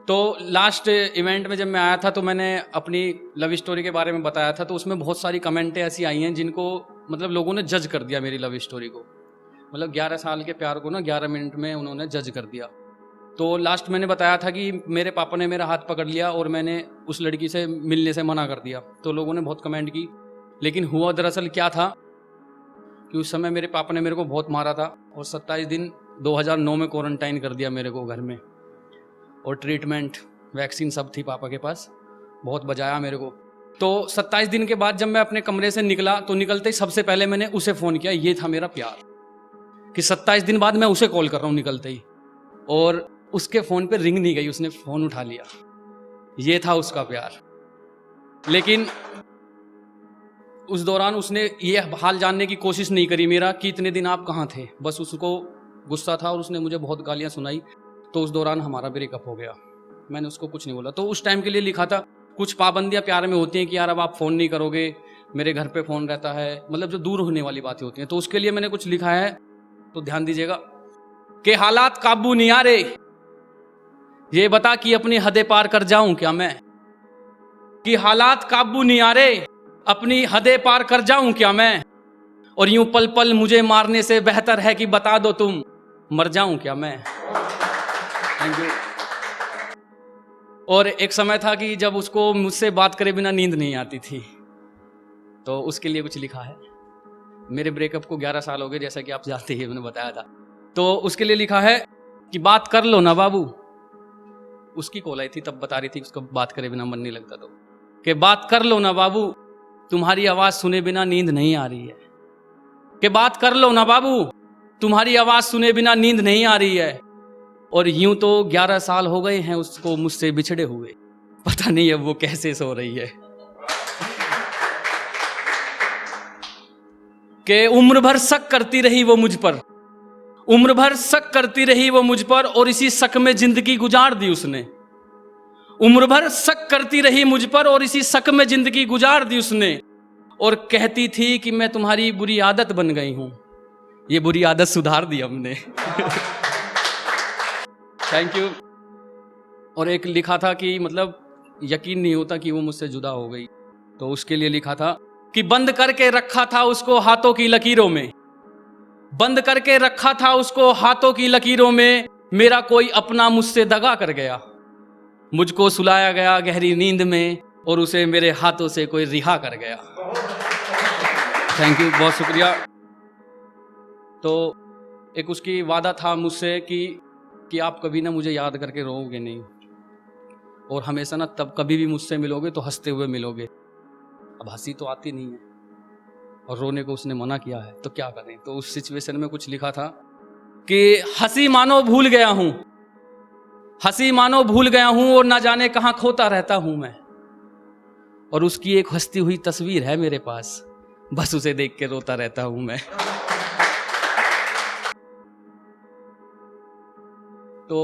तो last event में जब मैं आया था तो मैंने अपनी लव स्टोरी के बारे में बताया था, तो उसमें बहुत सारी कमेंटें ऐसी आई हैं जिनको मतलब लोगों ने जज कर दिया मेरी लव स्टोरी को। मतलब 11 साल के प्यार को ना 11 मिनट में उन्होंने जज कर दिया। तो लास्ट मैंने बताया था कि मेरे पापा ने मेरा हाथ पकड़ लिया और मैंने उस लड़की से मिलने से मना कर दिया। तो लोगों ने बहुत कमेंट की, लेकिन हुआ दरअसल क्या था कि उस समय मेरे पापा ने मेरे को बहुत मारा था और 27 दिन 2009 में क्वारंटाइन कर दिया मेरे को घर में, और ट्रीटमेंट वैक्सीन सब थी पापा के पास, बहुत बजाया मेरे को। तो 27 दिन के बाद जब मैं अपने कमरे से निकला तो निकलते ही सबसे पहले मैंने उसे फ़ोन किया। ये था मेरा प्यार कि 27 दिन बाद मैं उसे कॉल कर रहा हूँ निकलते ही, और उसके फ़ोन पे रिंग नहीं गई, उसने फ़ोन उठा लिया। ये था उसका प्यार। लेकिन उस दौरान उसने ये हाल जानने की कोशिश नहीं करी मेरा कि इतने दिन आप कहाँ थे। बस उसको गुस्सा था और उसने मुझे बहुत गालियाँ सुनाई। तो उस दौरान हमारा ब्रेकअप हो गया। मैंने उसको कुछ नहीं बोला। तो उस टाइम के लिए लिखा था, कुछ पाबंदियाँ प्यार में होती हैं कि यार अब आप फ़ोन नहीं करोगे, मेरे घर पे फ़ोन रहता है, मतलब जो दूर होने वाली बातें होती हैं। तो उसके लिए मैंने कुछ लिखा है, तो ध्यान दीजिएगा कि हालात काबू नहीं आ रहे, ये बता कि अपनी हदें पार कर जाऊं क्या मैं। कि हालात काबू नहीं आ रहे, अपनी हदें पार कर जाऊं क्या मैं। और यूं पल पल मुझे मारने से बेहतर है कि बता दो तुम, मर जाऊं क्या मैं। Thank you. और एक समय था कि जब उसको मुझसे बात करे बिना नींद नहीं आती थी, तो उसके लिए कुछ लिखा है। मेरे ब्रेकअप को 11 साल हो गए, जैसा कि आप जानते ही, मैंने बताया था। तो उसके लिए लिखा है कि बात कर लो ना बाबू। उसकी कॉल आई थी तब बता रही थी उसको बात करे बिना मन नहीं लगता, तो कि बात कर लो ना बाबू, तुम्हारी आवाज़ सुने बिना नींद नहीं आ रही है। कि बात कर लो ना बाबू, तुम्हारी आवाज़ सुने बिना नींद नहीं आ रही है। और यूं तो 11 साल हो गए हैं उसको मुझसे बिछड़े हुए, पता नहीं अब वो कैसे सो रही है। कि उम्र भर शक करती रही वो मुझ पर, उम्र भर शक करती रही वो मुझ पर, और इसी शक में जिंदगी गुजार दी उसने। उम्र भर शक करती रही मुझ पर और इसी शक में जिंदगी गुजार दी उसने। और कहती थी कि मैं तुम्हारी बुरी आदत बन गई हूं, ये बुरी आदत सुधार दी हमने। Thank you. और एक लिखा था कि मतलब यकीन नहीं होता कि वो मुझसे जुदा हो गई। तो उसके लिए लिखा था कि बंद करके रखा था उसको हाथों की लकीरों में, बंद करके रखा था उसको हाथों की लकीरों में, मेरा कोई अपना मुझसे दगा कर गया। मुझको सुलाया गया गहरी नींद में और उसे मेरे हाथों से कोई रिहा कर गया। थैंक यू, बहुत शुक्रिया। तो एक उसकी वादा था मुझसे कि आप कभी ना मुझे याद करके रोओगे नहीं, और हमेशा ना तब कभी भी मुझसे मिलोगे तो हंसते हुए मिलोगे। अब हंसी तो आती नहीं है और रोने को उसने मना किया है, तो क्या करें। तो उस सिचुएशन में कुछ लिखा था कि हंसी मानो भूल गया हूं, हंसी मानो भूल गया हूं, और ना जाने कहां खोता रहता हूं मैं। और उसकी एक हंसती हुई तस्वीर है मेरे पास, बस उसे देख के रोता रहता हूं मैं। तो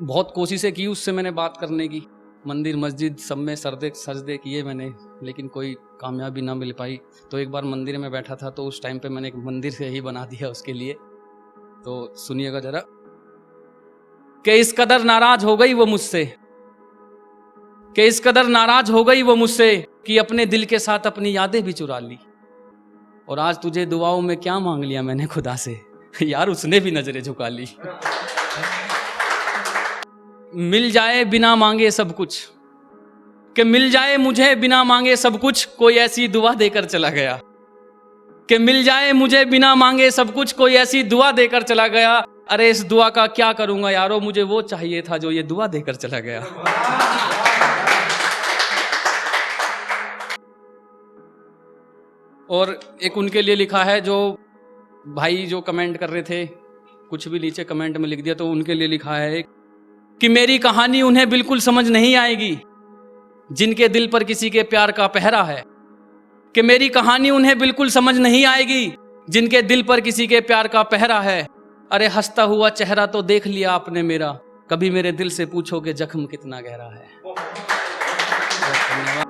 बहुत कोशिशें की उससे मैंने बात करने की, मंदिर मस्जिद सब में सजदे किए मैंने, लेकिन कोई कामयाबी ना मिल पाई। तो एक बार मंदिर में बैठा था, तो उस टाइम पे मैंने एक मंदिर से ही बना दिया उसके लिए। तो सुनिएगा जरा कि इस कदर नाराज हो गई वो मुझसे, कि इस कदर नाराज हो गई वो मुझसे कि अपने दिल के साथ अपनी यादें भी चुरा ली। और आज तुझे दुआओं में क्या मांग लिया मैंने खुदा से, यार उसने भी नजरें झुका ली। मिल जाए बिना मांगे सब कुछ, कि मिल जाए मुझे बिना मांगे सब कुछ, कोई ऐसी दुआ देकर चला गया। कि मिल जाए मुझे बिना मांगे सब कुछ, कोई ऐसी दुआ देकर चला गया। अरे इस दुआ का क्या करूंगा यारो, मुझे वो चाहिए था जो ये दुआ देकर चला गया। और एक उनके लिए लिखा है, जो भाई जो कमेंट कर रहे थे, कुछ भी नीचे कमेंट में लिख दिया, तो उनके लिए लिखा है कि मेरी कहानी उन्हें बिल्कुल समझ नहीं आएगी जिनके दिल पर किसी के प्यार का पहरा है। कि मेरी कहानी उन्हें बिल्कुल समझ नहीं आएगी जिनके दिल पर किसी के प्यार का पहरा है। अरे हंसता हुआ चेहरा तो देख लिया आपने मेरा, कभी मेरे दिल से पूछोगे जख्म कितना गहरा है। धन्यवाद।